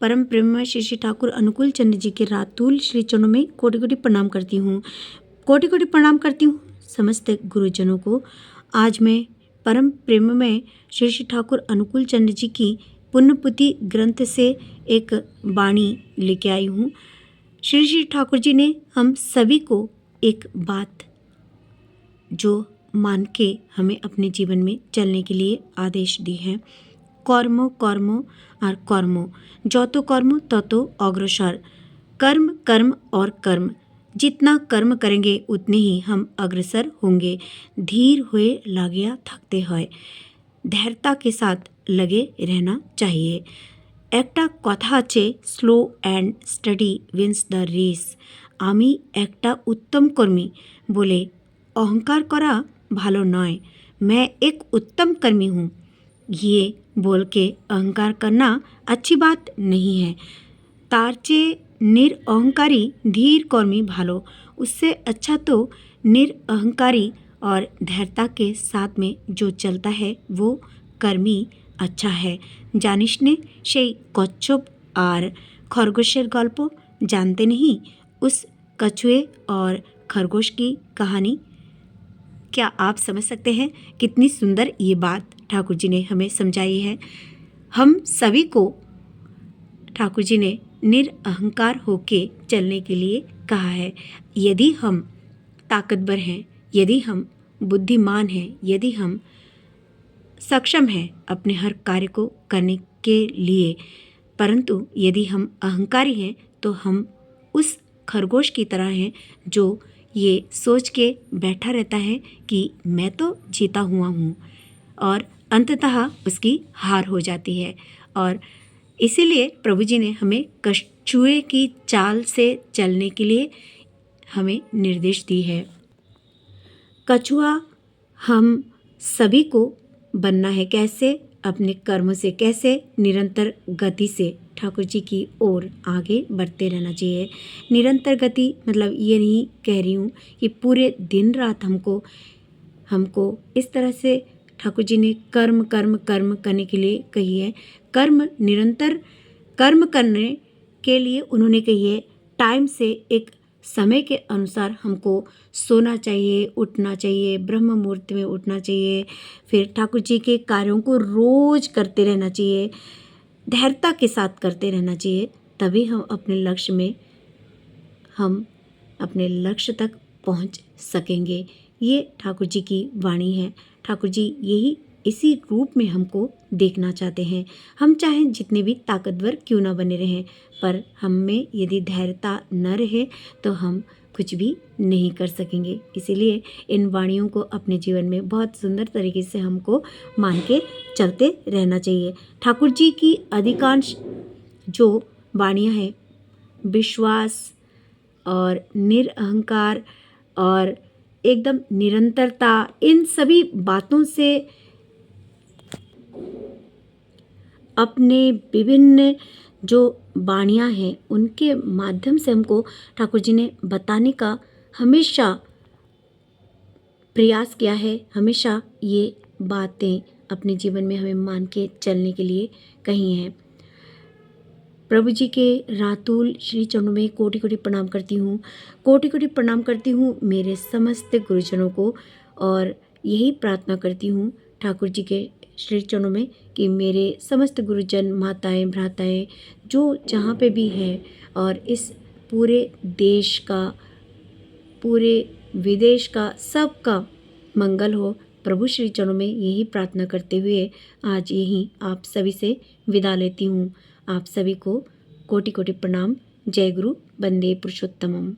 परम प्रेममय श्री श्री ठाकुर अनुकूल चंद्र जी के रातुल श्री चरणों में कोटि कोटि प्रणाम करती हूँ। कोटि कोटि प्रणाम करती हूँ समस्त गुरुजनों को। आज मैं परम प्रेममय श्री श्री ठाकुर अनुकूल चंद्र जी की पुण्यपुति ग्रंथ से एक वाणी लेके आई हूँ। श्री श्री ठाकुर जी ने हम सभी को एक बात जो मान के हमें अपने जीवन में चलने के लिए आदेश दी है। कर्म कर्म और कर्म যত कर्म ततो अग्रसर। कर्म कर्म और कर्म, जितना कर्म करेंगे उतने ही हम अग्रसर होंगे। धीर हुए লাগিয়া থাকতে হয়, धैर्यता के साथ लगे रहना चाहिए। একটা কথা আছে, slow and steady wins the race. আমি একটা উত্তম কর্মী বলে অহংকার করা ভালো নয়। मैं एक उत्तम कर्मी हूँ, ये बोल के अहंकार करना अच्छी बात नहीं है। तारचे निरअहंकारी धीर कर्मी भालो। उससे अच्छा तो निरअहंकारी और धैर्यता के साथ में जो चलता है वो कर्मी अच्छा है। জানিস নে সেই কচ্ছপ আর খরগোশের গল্প? जानते नहीं उस कछुए और खरगोश की कहानी? क्या आप समझ सकते हैं कितनी सुंदर ये बात ठाकुर जी ने हमें समझाई है। हम सभी को ठाकुर जी ने निरअहंकार होके चलने के लिए कहा है। यदि हम ताकतवर हैं, यदि हम बुद्धिमान हैं, यदि हम सक्षम हैं अपने हर कार्य को करने के लिए, परंतु यदि हम अहंकारी हैं तो हम उस खरगोश की तरह हैं जो ये सोच के बैठा रहता है कि मैं तो जीता हुआ हूँ और अंततः उसकी हार हो जाती है। और इसीलिए प्रभु जी ने हमें कछुए की चाल से चलने के लिए हमें निर्देश दी है। कछुआ हम सभी को बनना है। कैसे? अपने कर्म से। कैसे? निरंतर गति से ठाकुर जी की ओर आगे बढ़ते रहना चाहिए। निरंतर गति मतलब ये नहीं कह रही हूँ कि पूरे दिन रात हमको इस तरह से ठाकुर जी ने कर्म कर्म कर्म करने के लिए कही है। कर्म निरंतर कर्म करने के लिए उन्होंने कही है। टाइम से एक समय के अनुसार हमको सोना चाहिए, उठना चाहिए, ब्रह्म मुहूर्त में उठना चाहिए। फिर ठाकुर जी के कार्यों को रोज करते रहना चाहिए, धैर्यता के साथ करते रहना चाहिए। तभी हम अपने लक्ष्य तक पहुंच सकेंगे। ये ठाकुर जी की वाणी है। ठाकुर जी यही इसी रूप में हमको देखना चाहते हैं। हम चाहे जितने भी ताकतवर क्यों ना बने रहें, पर हम में यदि धैर्यता न रहे तो हम कुछ भी नहीं कर सकेंगे। इसीलिए इन वाणियों को अपने जीवन में बहुत सुंदर तरीके से हमको मान के चलते रहना चाहिए। ठाकुर जी की अधिकांश जो वाणियाँ हैं, विश्वास और निरअहंकार और एकदम निरंतरता, इन सभी बातों से अपने विभिन्न जो वाणियाँ हैं उनके माध्यम से हमको ठाकुर जी ने बताने का हमेशा प्रयास किया है। हमेशा ये बातें अपने जीवन में हमें मान के चलने के लिए कही हैं। प्रभु जी के रातुल श्री चरणों में कोटि कोटि प्रणाम करती हूँ। कोटि कोटि प्रणाम करती हूँ मेरे समस्त गुरुजनों को और यही प्रार्थना करती हूँ ठाकुर जी के श्री चरणों में कि मेरे समस्त गुरुजन, माताएं, भ्राताएं जो जहाँ पे भी हैं और इस पूरे देश का, पूरे विदेश का, सबका मंगल हो। प्रभु श्री चरणों में यही प्रार्थना करते हुए आज यहीं आप सभी से विदा लेती हूँ। आप सभी को कोटि कोटि प्रणाम। जय गुरु, वंदे पुरुषोत्तमम।